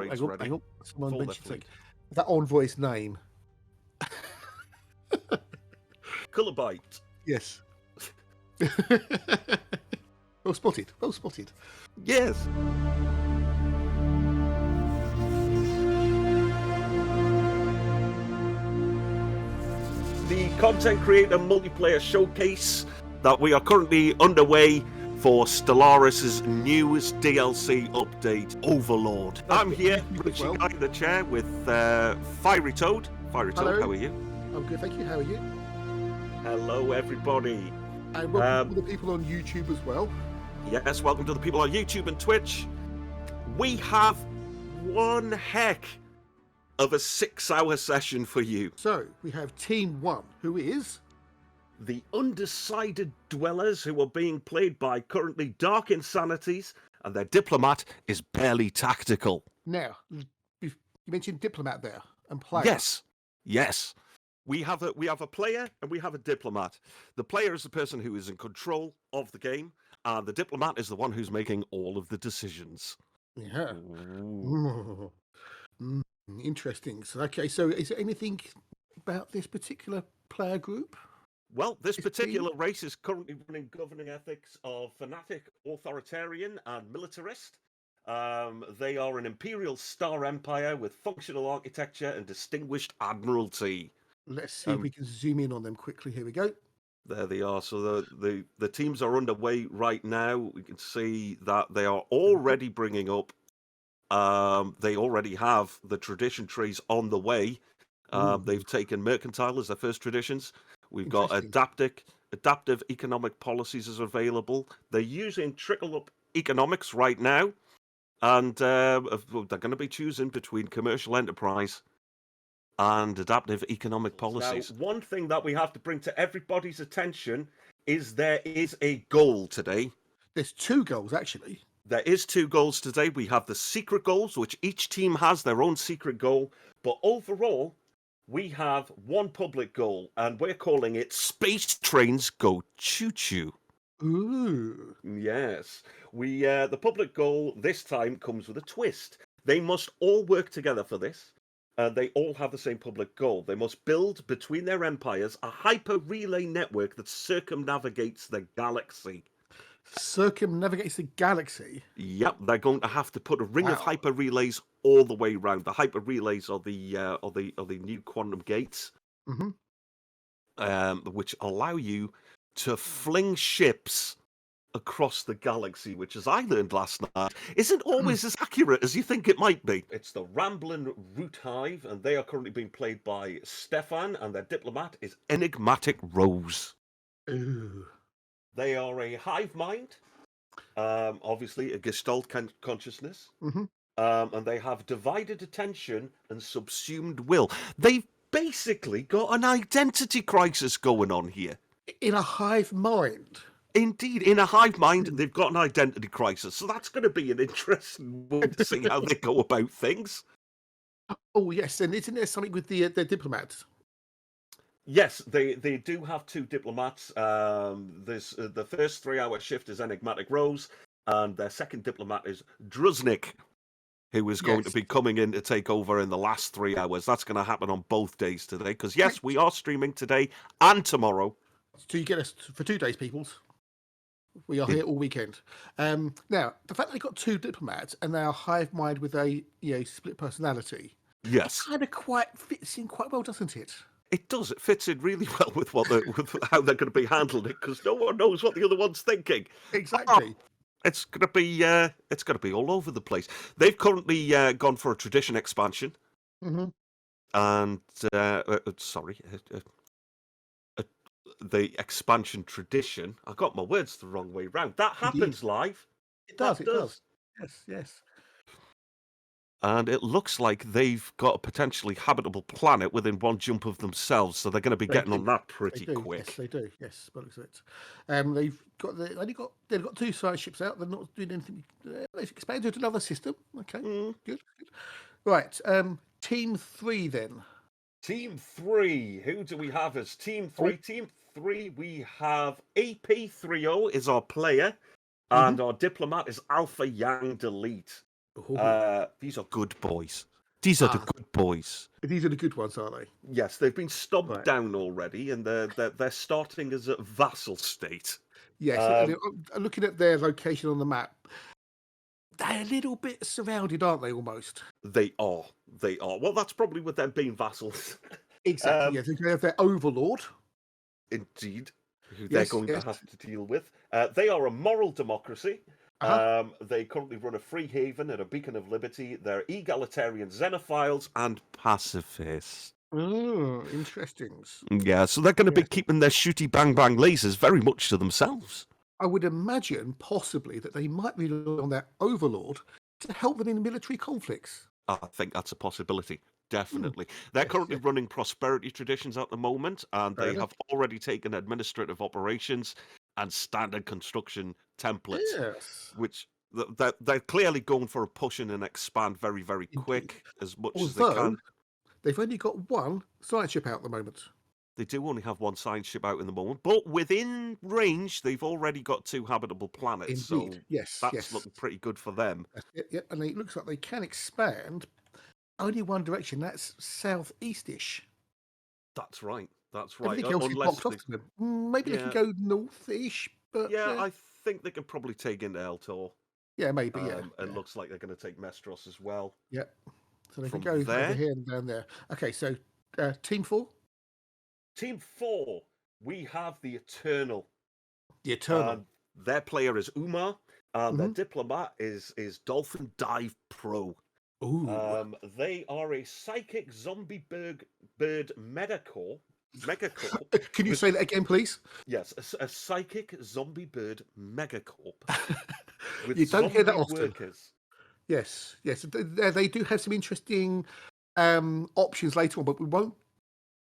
fleets ready. Hang on. Someone for their mentioned fleet. that envoy's name. Kilobyte. Yes. Well spotted. Well spotted. Yes. The content creator multiplayer showcase that we are currently underway for Stellaris' newest DLC update, Overlord. I'm here, Richie Guy in the chair with Fireytoad. Fireytoad, Hello. how are you? I'm good, thank you. How are you? Hello, everybody. And welcome to the people on YouTube as well. Yes, welcome to the people on YouTube and Twitch. We have one heck of a 6-hour session for you. So we have Team 1, who is The Undecided Dwellers, who are being played by currently Dark Insanities, and their diplomat is BearlyTactical. now. You mentioned diplomat there and player. Yes. We have a player and we have a diplomat. The player is the person who is in control of the game, and the diplomat is the one who's making all of the decisions. Yeah. Interesting. So, okay, so is there anything about this particular player group? Well, this particular race is currently running governing ethics of fanatic, authoritarian, and militarist. They are an imperial star empire with functional architecture and distinguished admiralty. Let's see if we can zoom in on them quickly. Here we go. There they are. So the teams are underway right now. We can see that they are already bringing up. They already have the tradition trees on the way. They've taken mercantile as their first traditions. We've got adaptive economic policies as available. They're using trickle-up economics right now, and they're going to be choosing between commercial enterprise and adaptive economic policies. Now, one thing that we have to bring to everybody's attention is there is a goal today. There's 2 goals, actually. There is 2 goals today. We have the secret goals, which each team has their own secret goal. But overall, we have one public goal, and we're calling it Space Trains Go Choo Choo. Ooh. Yes. The public goal this time comes with a twist. They must all work together for this. They all have the same public goal. They must build between their empires a hyper-relay network that circumnavigates the galaxy. Circumnavigates the galaxy? Yep, they're going to have to put a ring of hyper-relays all the way around. The hyper-relays are the new quantum gates, which allow you to fling ships across the galaxy, which, as I learned last night, isn't always as accurate as you think it might be. It's the Ramblin' Root Hive, and they are currently being played by Stefan, and their diplomat is EnigmaticRose. Ooh. They are a hive mind, obviously a Gestalt consciousness, and they have divided attention and subsumed will. They've basically got an identity crisis going on here. In a hive mind? Indeed, in a hive mind, they've got an identity crisis. So that's going to be an interesting one to see how they go about things. Oh, yes. And isn't there something with the diplomats? Yes, they do have 2 diplomats. There's the first 3-hour shift is EnigmaticRose, and their second diplomat is Druzhnik, who is going to be coming in to take over in the last 3 hours. That's going to happen on both days today, because yes, we are streaming today and tomorrow. So you get us for 2 days, peoples. We are here all weekend. Now, the fact that they got 2 diplomats and they are hive mind with a split personality, yes, kind of quite fits in quite well, doesn't it? It does. It fits in really well with with how they're going to be handling it, because no one knows what the other one's thinking. Exactly. It's going to be all over the place. They've currently gone for a tradition expansion, and the expansion tradition. I got my words the wrong way round. That happens live. It does. It does. Yes. And it looks like they've got a potentially habitable planet within one jump of themselves, so they're going to be getting on that pretty quick. Yes, they do. Yes, by the looks of it. They've got 2 science ships out. They're not doing anything. They've expanded to another system. Okay, good. Right, Team 3 then. Team 3. Who do we have as Team 3? Team 3. We have AP30 is our player, and our diplomat is AlphaYangDelete. These are good boys. These are the Ah, good boys. these are the good ones, aren't they? Yes, they've been stomped Right. down already, and they're starting as a vassal state. Yes, looking at their location on the map, they're a little bit surrounded, aren't they? Almost. They are. They are. Well, that's probably with them being vassals. Exactly. Yes, they have their Overlord. Indeed, who they're Yes, going yes. to have to deal with. They are a moral democracy. Uh-huh. They currently run a free haven and a beacon of liberty. They're egalitarian xenophiles and pacifists. Oh, interesting. Yeah, so they're going to be Yes. keeping their shooty bang bang lasers very much to themselves. I would imagine possibly that they might rely on their Overlord to help them in military conflicts. I think that's a possibility. Definitely. They're Yes, currently yes. running prosperity traditions at the moment, and Fair they enough. have already taken administrative operations and standard construction templates, Yes. which they're clearly going for a push in and expand very, very Indeed. quick as much as they Although can. they've only got one science ship out at the moment. They do only have one science ship out in the moment, but within range, they've already got 2 habitable planets, Indeed. so Yes, that's yes. looking pretty good for them. Yep. And it looks like they can expand only one direction. That's southeastish. That's right. That's right. Everything else is Unless blocked off to them. Maybe they can go northish, but yeah, I think they can probably take into Eltor. yeah, maybe, yeah. It looks like they're going to take Mestros as well. Yeah. So they From can go there, over here and down there. Okay, so Team 4? Team 4, we have the Eternal. The Eternal. Their player is UMAR, and their diplomat is DolphinDivePro. Ooh. They are a psychic zombie bird megacorp. Can you say that again, please? Yes, a psychic zombie bird megacorp. With You don't hear that zombie often. workers. Yes. They do have some interesting options later on, but we won't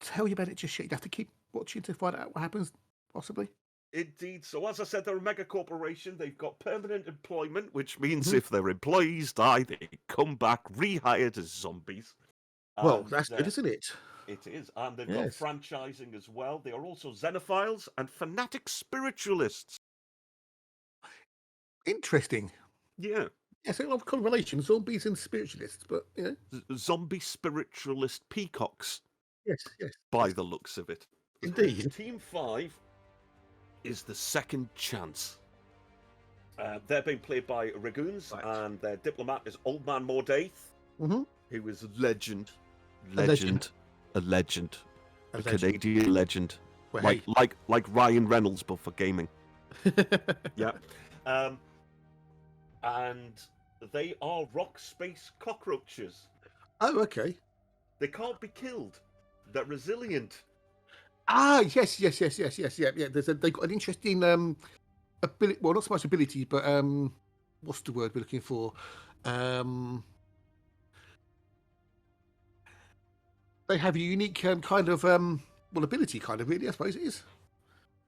tell you about it just yet. You have to keep watching to find out what happens, possibly. Indeed. So, as I said, they're a mega corporation. They've got permanent employment, which means if their employees die, they come back rehired as zombies. Well, And, that's good, isn't it? It is. And they've Yes. got franchising as well. They are also xenophiles and fanatic spiritualists. Interesting. Yeah. Yes, a lot of correlation, zombies and spiritualists, but Zombie spiritualist peacocks, yes. by the looks of it. Indeed. Team 5 is the second chance. They're being played by Regunes, and their diplomat is OldManMordaith, who is a legend. A legend. A Canadian legend. Well, like Ryan Reynolds, but for gaming. Yeah. And they are rock space cockroaches. Oh, okay. They can't be killed. They're resilient. Ah, yes. Yeah. They've got an interesting ability. Well, not so much ability, but what's the word we're looking for? They have a unique kind of ability, kind of, really. I suppose it is.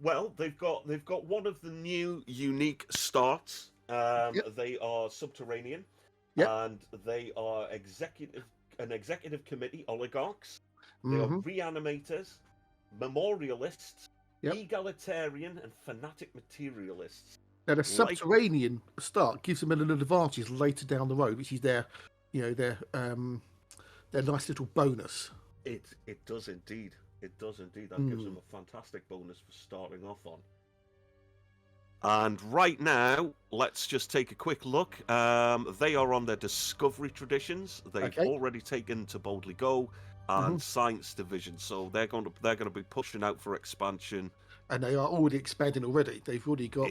Well, they've got one of the new unique starts. They are subterranean, and they are an executive committee oligarchs. They are reanimators, memorialists, egalitarian, and fanatic materialists. Now, the subterranean start gives them an advantage later down the road, which is their nice little bonus. It does indeed. It does indeed. That gives them a fantastic bonus for starting off on. And right now, let's just take a quick look. They are on their discovery traditions. They've already taken to Boldly Go and Science Division, so they're going to be pushing out for expansion. And they are already expanding already. They've already got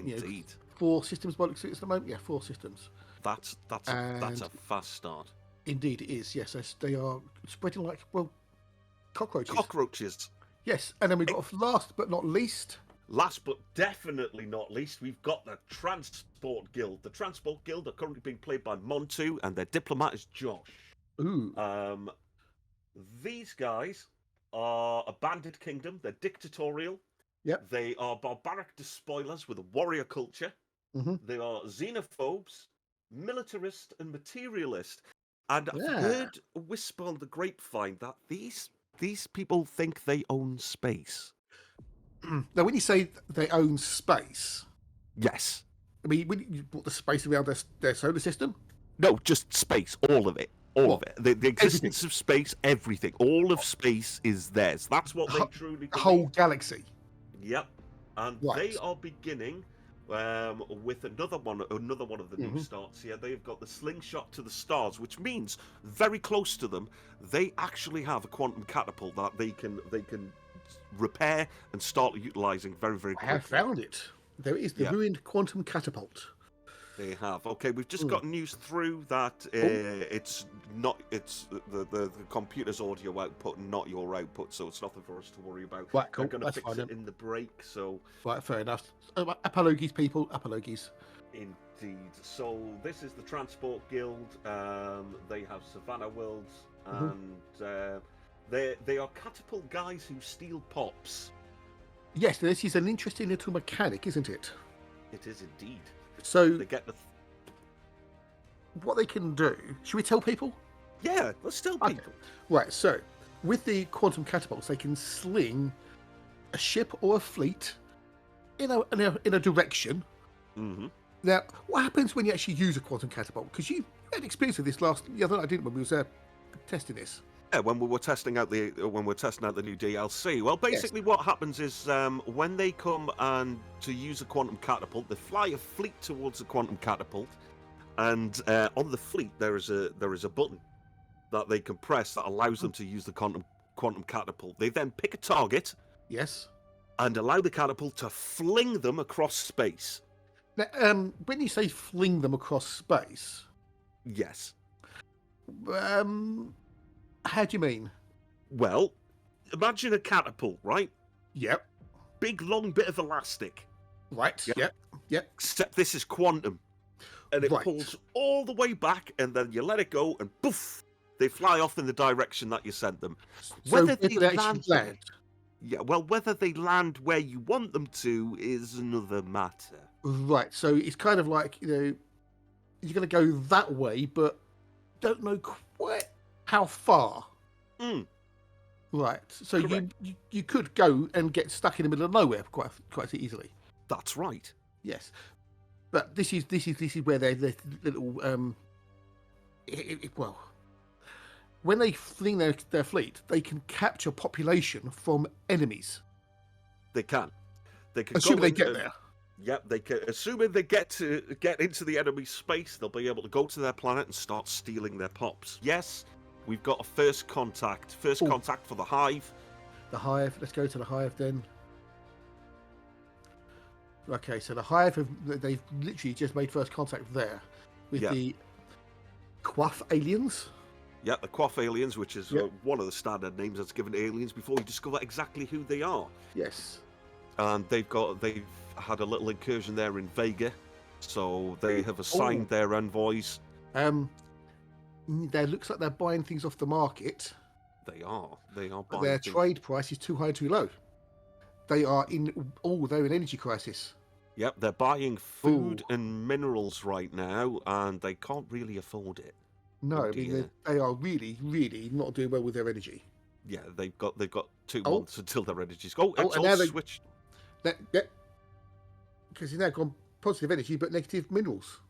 4 systems by the looks of it at the moment. Yeah, 4 systems. That's a fast start. Indeed, it is. Yes, they are spreading like cockroaches. Cockroaches. Yes, and then we've got last but not least. Last but definitely not least, we've got the Transport Guild. The Transport Guild are currently being played by Montu, and their diplomat is Josh. Ooh. These guys are a banded kingdom. They're dictatorial. Yep. They are barbaric despoilers with a warrior culture. They are xenophobes, militarist, and materialist. And I've heard a whisper on the grapevine that these people think they own space. Now, when you say they own space, yes, I mean, when you brought the space around their solar system. No, just space, all of it. All What? of it. The existence of space, everything. All of space is theirs. That's what they truly believe. The whole galaxy. Yep. And they are beginning with another one of the new starts here. They've got the slingshot to the stars, which means very close to them, they actually have a quantum catapult that they can repair and start utilizing very, very quickly. I have found it. There is the ruined quantum catapult. They have. Okay, we've just got news through that it's the computer's audio output, not your output, so it's nothing for us to worry about. Right, cool. They're going to fix it in the break, so... Right, fair enough. Apologies, people. Apologies. Indeed. So this is the Transport Guild. They have Savannah Worlds, and they are catapult guys who steal pops. Yes, this is an interesting little mechanic, isn't it? It is indeed. So they get what they can do. Should we tell people? Yeah, let's tell people. Okay. Right. So with the quantum catapults, they can sling a ship or a fleet in a direction. Now, what happens when you actually use a quantum catapult? Because you had experience of this the other night, didn't we? When we was testing this. Yeah, when we were testing out the new DLC. Well, basically, what happens is when they come and to use a quantum catapult, they fly a fleet towards the quantum catapult, and on the fleet there is a button that they can press that allows them to use the quantum catapult. They then pick a target, and allow the catapult to fling them across space. Now, when you say fling them across space, yes. How do you mean? Well, imagine a catapult, right? Yep. Big, long bit of elastic. Right. Yep. Except this is quantum. And it pulls all the way back, and then you let it go, and poof, they fly off in the direction that you sent them. So whether they land. Yeah, well, whether they land where you want them to is another matter. Right. So it's kind of like, you're going to go that way, but don't know quite how far. Right. So you could go and get stuck in the middle of nowhere quite easily. That's right. Yes. But this is where their little well, when they fling their fleet, they can capture population from enemies. They can. Assuming they get there. Yep, they can. Assuming they get into the enemy space, they'll be able to go to their planet and start stealing their pops. Yes, we've got a first contact. First contact for the Hive. The Hive. Let's go to the Hive then. Okay, so the Hive they've literally just made first contact there with the Quaff aliens. Yeah, the Quaff aliens, which is one of the standard names that's given to aliens before we discover exactly who they are. Yes. And they've had a little incursion there in Vega, so they have assigned their envoys. There looks like they're buying things off the market. They are buying. But their trade price is too high, too low. They're in energy crisis. Yep, they're buying food and minerals right now, and they can't really afford it. No, I mean, they are really, really not doing well with their energy. Yeah, they've got 2 months until their energy's go. It's all switched. Because you've now gone positive energy but negative minerals.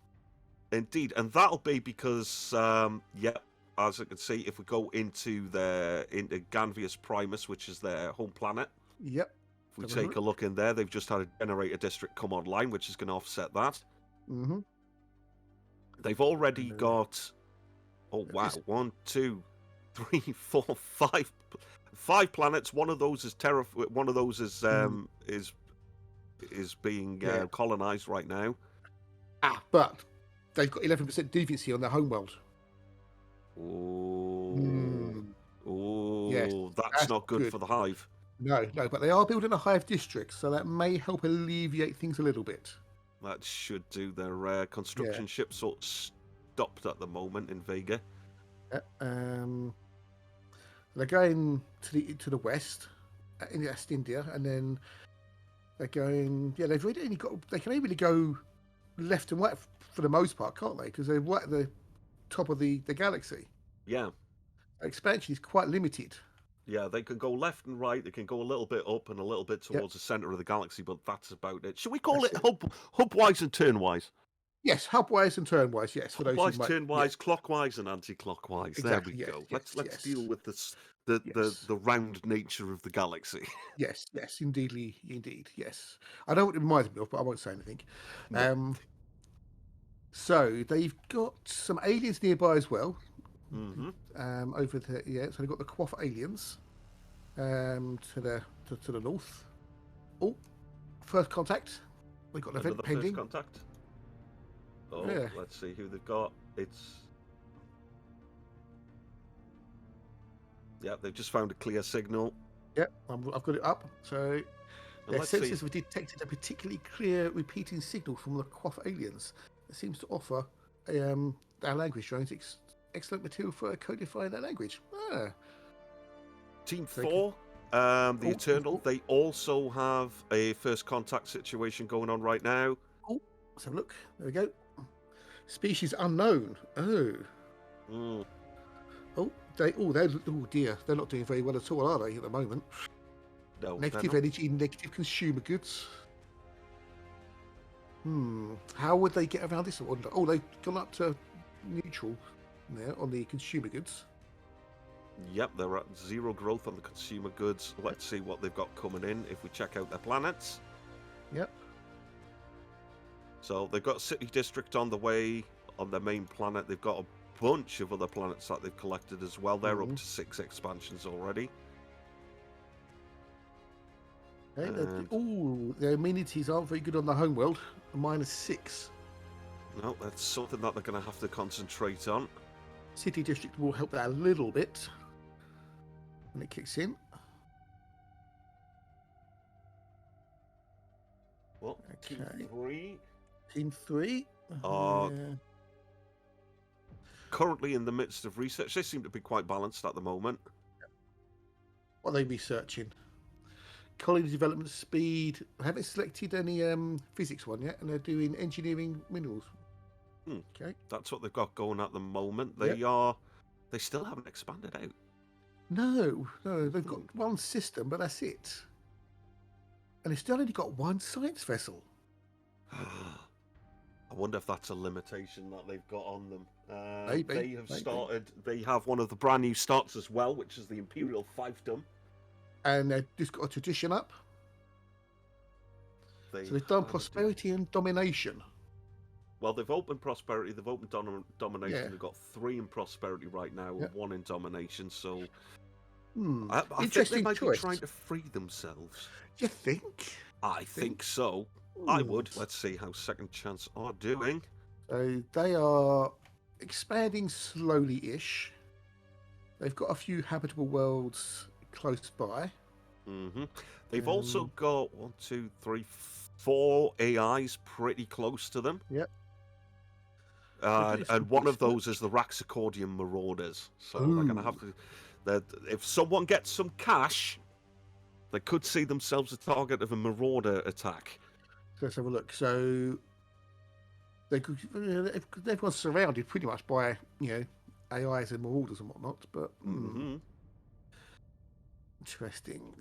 Indeed, and that'll be because, as I can see, if we go into Ganvius Primus, which is their home planet. Yep. If we take a look in there, they've just had a generator district come online, which is going to offset that. Mm-hmm. They've already got, 1, 2, 3, 4, 5 planets. One of those is One of those is being colonized right now. But they've got 11% deviancy on their homeworld. That's not good for the Hive. No, but they are building a Hive district, so that may help alleviate things a little bit. That should do. Their construction ship sort of stopped at the moment in Vega. They're going to the west, in West India, and then they're going. Yeah, they've really only got. They can only really go left and right for the most part, can't they? Because they're right at the top of the galaxy. Yeah, expansion is quite limited. Yeah, they can go left and right. They can go a little bit up and a little bit towards the center of the galaxy, but that's about it. Should we call it hub-wise and turn-wise? Yes, hubwise and turnwise. Yes, for those who Clockwise, might. turnwise, clockwise, and anti-clockwise. There we Exactly. Yes. go. Yes. Let's deal Yes. with this the Yes. round nature of the galaxy. Yes. Yes. Indeed. Yes. I know what it reminds me of, but I won't say anything. No. So they've got some aliens nearby as well. Mm-hmm. Over there, yeah. So they've got the Quaff aliens to the north. Oh, first contact. They've got an event Another pending. first contact. Oh, Yeah. let's see who they've got. Yeah, they've just found a clear signal. Yep, I've got it up. So their Let's see. sensors have detected a particularly clear repeating signal from the Quaff aliens. It seems to offer our language drones excellent material for codifying that language. Team Very 4, the Oh, Eternal, oh. they also have a first contact situation going on right now. Oh, let's have a look. There we go. Species unknown. Oh. Mm. Oh, dear, they're not doing very well at all, are they, at the moment? No, Negative energy, negative consumer goods. How would they get around this? I wonder. Oh, they've gone up to neutral there on the consumer goods. Yep, they're at 0 growth on the consumer goods. Let's see what they've got coming in if we check out their planets. Yep. So they've got a city district on the way on their main planet. They've got a bunch of other planets that they've collected as well. They're up to 6 expansions already. Okay, their amenities aren't very good on the homeworld. -6. No, that's something that they're going to have to concentrate on. City district will help that a little bit when it kicks in. Well, Team 3 Team 3 are currently in the midst of research. They seem to be quite balanced at the moment. What are they researching? Colony development speed. I haven't selected any physics one yet, and they're doing engineering minerals. Okay, that's what they've got going at the moment. They still haven't expanded out. No, they've got one system, but that's it. And they've still only got one science vessel. I wonder if that's a limitation that they've got on them. Maybe. They have started. They have one of the brand new starts as well, which is the Imperial Fiefdom. And they've just got a tradition up. So they've done prosperity and domination. Well, they've opened prosperity, they've opened domination. Yeah. They've got 3 in prosperity right now, and 1 in domination. So, I think they might be trying to free themselves. You think? I think so. I would. Let's see how Second Chance are doing. So they are expanding slowly-ish. They've got a few habitable worlds close by. They've also got 1, 2, 3, 4 AIs pretty close to them. Yep. And one of those is the Raxaccordian Marauders. So they're going to have to... If someone gets some cash, they could see themselves a target of a Marauder attack. Let's have a look. So everyone's surrounded pretty much by, AIs and Marauders and whatnot. But interesting.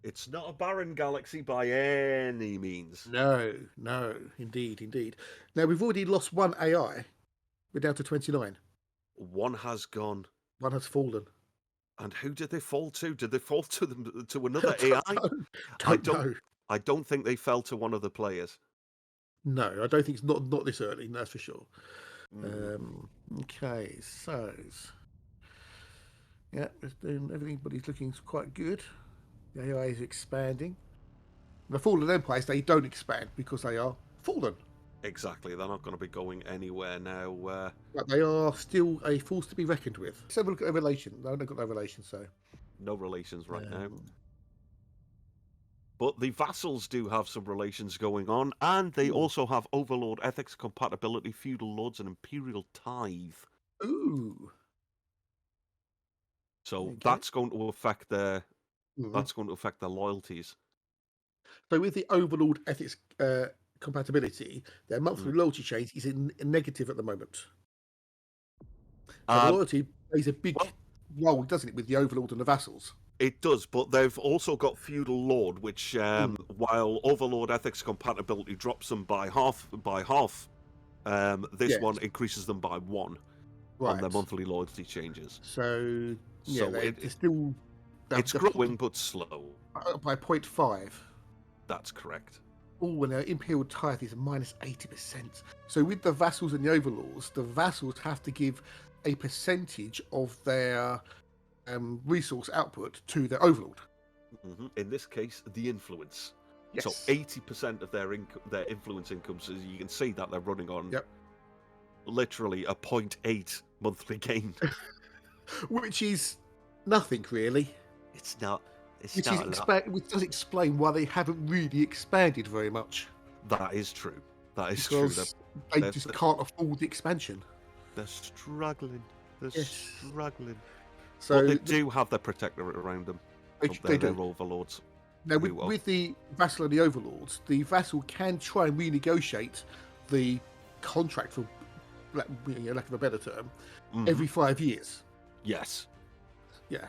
It's not a barren galaxy by any means. No, indeed. Now, we've already lost 1 AI. We're down to 29. 1 has gone. 1 has fallen. And who did they fall to? Did they fall to another AI? I don't think they fell to one of the players. No, I don't think it's not this early, that's for sure. Okay, so... Yeah, everybody's looking quite good. The AI is expanding. The fallen empires, they don't expand because they are fallen. Exactly, they're not going to be going anywhere now. But they are still a force to be reckoned with. Let's have a look at their relation. No, they've got no relation, so... No relations right now. But the vassals do have some relations going on, and they also have Overlord ethics compatibility, feudal lords, and imperial tithe. Ooh. So that's going to affect their loyalties. So with the Overlord ethics compatibility, their monthly loyalty change is in negative at the moment. So loyalty plays a big role, doesn't it, with the Overlord and the vassals? It does, but they've also got feudal lord, which while Overlord ethics compatibility drops them by half, This Yes. one increases them by 1 on their monthly loyalty changes. So yeah, So they're still it's growing but slow. by 0.5. That's correct. Oh, and their Imperial Tithe is minus 80%. So with the vassals and the overlords, the vassals have to give a percentage of their resource output to their overlord. In this case, the influence. Yes. So 80% of their influence income, so you can see that they're running on literally a 0.8 monthly gain. Which is nothing, really. It's not. Which does explain why they haven't really expanded very much. That is true. That is because true. They just can't afford the expansion. They're struggling. Struggling. So but they do have their protectorate around them. They do. Their overlords. Now, with the vassal and the overlords, the vassal can try and renegotiate the contract, for lack of a better term, every 5 years. Yes. Yeah.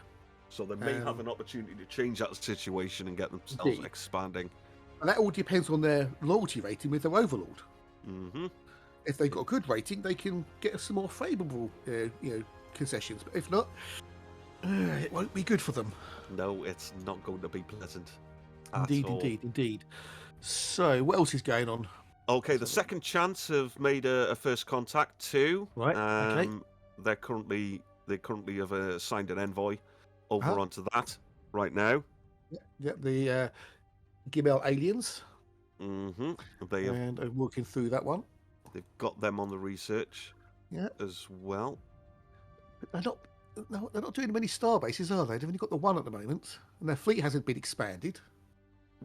So they may have an opportunity to change that situation and get themselves expanding. And that all depends on their loyalty rating with their overlord. If they've got a good rating, they can get some more favourable, concessions. But if not, it won't be good for them. No, it's not going to be pleasant. Indeed. So, what else is going on? Okay, the Second Chance have made a first contact too. Right. Okay. They currently have signed an envoy over onto that right now. Yeah, the Gimel aliens. And I'm working through that one. They've got them on the research. As well. But they're not doing many star bases, are they? They've only got the one at the moment, and their fleet hasn't been expanded.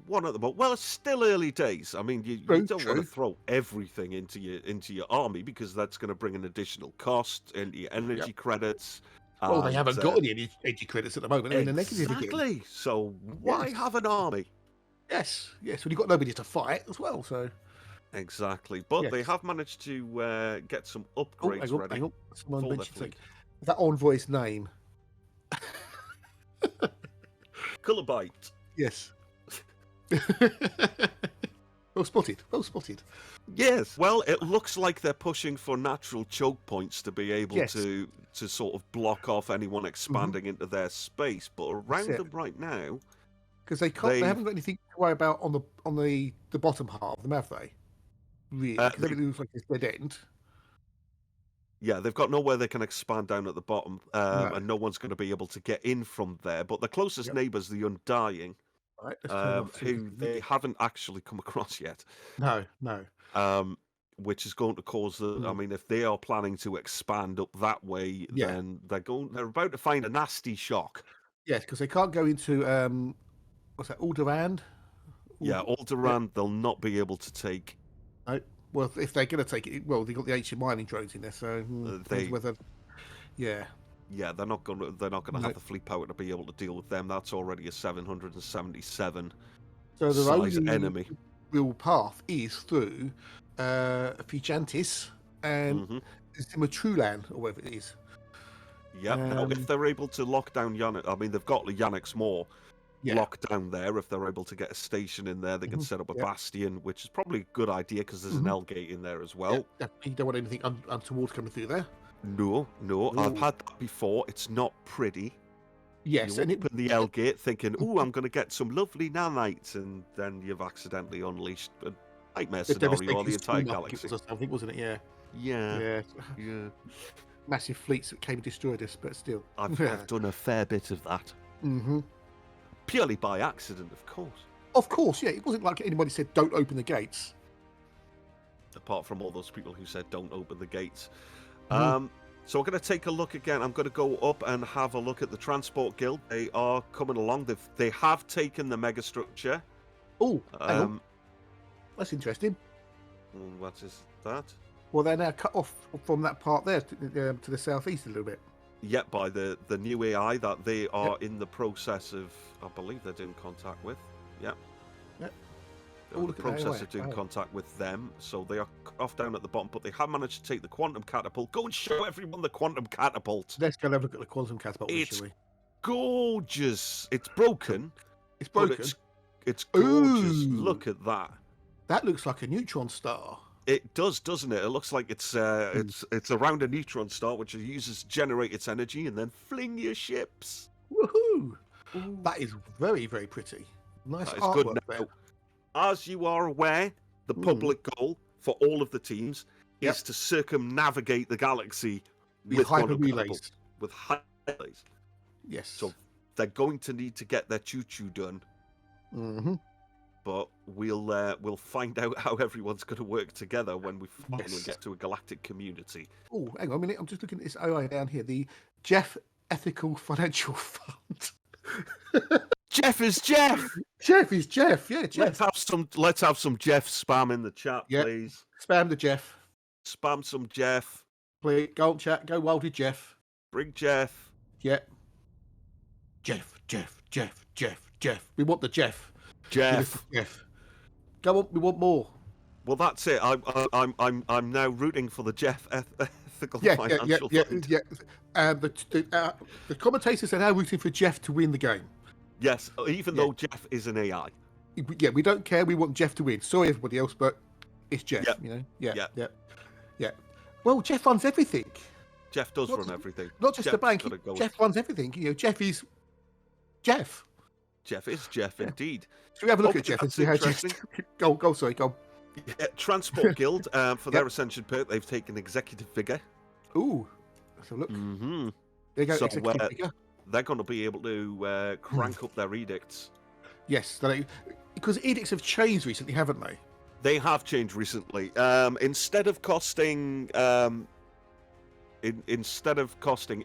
One at the moment. Well, it's still early days. I mean, you don't want to throw everything into your army because that's going to bring an additional cost and your energy credits. Well, they haven't got any energy credits at the moment. They're in the negative again. Exactly. So why have an army? Yes. Well, you've got nobody to fight as well. So exactly. But they have managed to get some upgrades ready. Hang on. Someone mentioned that envoy's name. Cullabite. Yes. Well spotted. Yes. Well, it looks like they're pushing for natural choke points to be able to sort of block off anyone expanding into their space. But around them right now, because they haven't got anything to worry about on the bottom half of them, have they? Really? Because everything looks like it's dead end. Yeah, they've got nowhere they can expand down at the bottom, and no one's going to be able to get in from there. But the closest neighbour's the Undying. Right, who they haven't actually come across yet. No. Which is going to cause I mean, if they are planning to expand up that way, then they're about to find a nasty shock. Yes, because they can't go into what's that, Alderaan? Alderaan they'll not be able to take. No. Well, if they're going to take it, they've got the ancient mining drones in there, so whether. Yeah, they're not going to have the fleet power to be able to deal with them. That's already a 777 size enemy. Real path is through Fijantis and Zimatrulan, or whatever it is. Yeah. Now, if they're able to lock down Yannick, I mean, they've got Yannick's Moor locked down there. If they're able to get a station in there, they can set up a bastion, which is probably a good idea because there's an L gate in there as well. You don't want anything untoward coming through there. No, I've had that before. It's not pretty. Yes, you open the L gate thinking, I'm going to get some lovely nanites, and then you've accidentally unleashed a nightmare scenario on the entire galaxy. I think, wasn't it? Yeah. Massive fleets that came and destroyed us, but still. I've done a fair bit of that. Purely by accident, of course. Of course, yeah. It wasn't like anybody said, don't open the gates. Apart from all those people who said, don't open the gates. So we're going to take a look again. I'm going to go up and have a look at the Transport Guild. They are coming along. They have taken the megastructure. Oh, that's interesting. What is that? Well, they're now cut off from that part there to the southeast a little bit. Yep, by the new AI that they are in the process of, I believe they're doing contact with. Yep. In the process of doing contact with them, so they are off down at the bottom, but they have managed to take the quantum catapult. Go and show everyone the quantum catapult. Let's go and have a look at the quantum catapult. It's gorgeous. It's broken. It's broken. It's gorgeous. Look at that. That looks like a neutron star. It does, doesn't it? It looks like it's around a neutron star, which it uses to generate its energy and then fling your ships. Woohoo! Ooh. That is very, very pretty. Nice That is artwork good. there. Now, as you are aware, the public goal for all of the teams is to circumnavigate the galaxy with hyper relays. With hyper relays. Yes. So they're going to need to get their choo-choo done. Mm-hmm. But we'll find out how everyone's going to work together when we finally get to a galactic community. Oh, hang on a minute. I'm just looking at this OI down here. The Jeff Ethical Financial Fund. Jeff is Jeff. Jeff is Jeff. Yeah, Jeff. Let's have some Jeff spam in the chat, please. Spam the Jeff. Spam some Jeff. Please go on chat. Go wild with Jeff. Bring Jeff. Yeah. Jeff. We want the Jeff. Jeff. Go on. We want more. Well, that's it. I'm now rooting for the Jeff Ethical Financial Fund. The commentators are now rooting for Jeff to win the game. Yes, even though Jeff is an AI. Yeah, we don't care. We want Jeff to win. Sorry, everybody else, but it's Jeff. Yep. You know. Yeah. Well, Jeff runs everything. Jeff does run everything. Not just the bank. Jeff runs everything. You know, Jeff is Jeff. Jeff is Jeff indeed. Should we have a look at Jeff and see how Jeff... Go. Sorry, go. Yeah, Transport Guild, for their Ascension perk, they've taken Executive Figure. Ooh, let's have a look. Mm-hmm. There you go, so, Executive Figure. They're going to be able to crank up their edicts. Yes, because edicts have changed recently, haven't they? They have changed recently. Instead of costing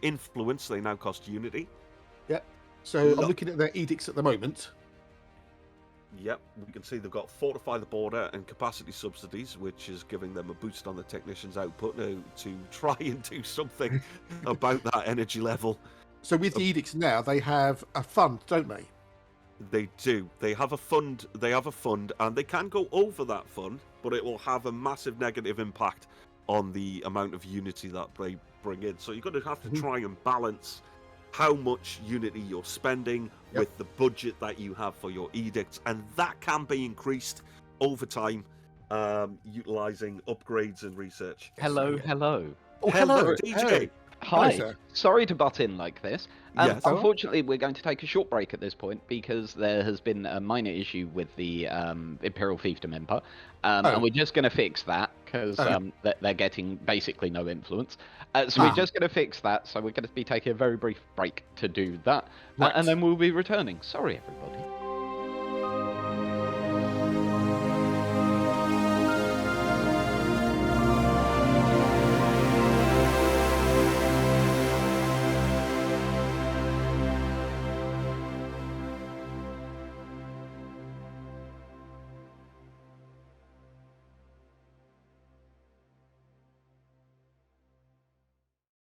influence, they now cost unity. Yeah. So I'm looking at their edicts at the moment. Yep, we can see they've got fortify the border and capacity subsidies, which is giving them a boost on the technicians' output to try and do something about that energy level. So with the edicts now, they have a fund, don't they? They do. They have a fund, and they can go over that fund, but it will have a massive negative impact on the amount of unity that they bring in. So you're going to have to try and balance how much unity you're spending with the budget that you have for your edicts, and that can be increased over time, utilizing upgrades and research. Hello. Oh, hello, DJ. Hi. Hello, Sorry to butt in like this. Yes. Unfortunately, we're going to take a short break at this point because there has been a minor issue with the Imperial Fiefdom Emperor, and we're just going to fix that because they're getting basically no influence. So we're just going to fix that. So we're going to be taking a very brief break to do that, and then we'll be returning. Sorry, everybody.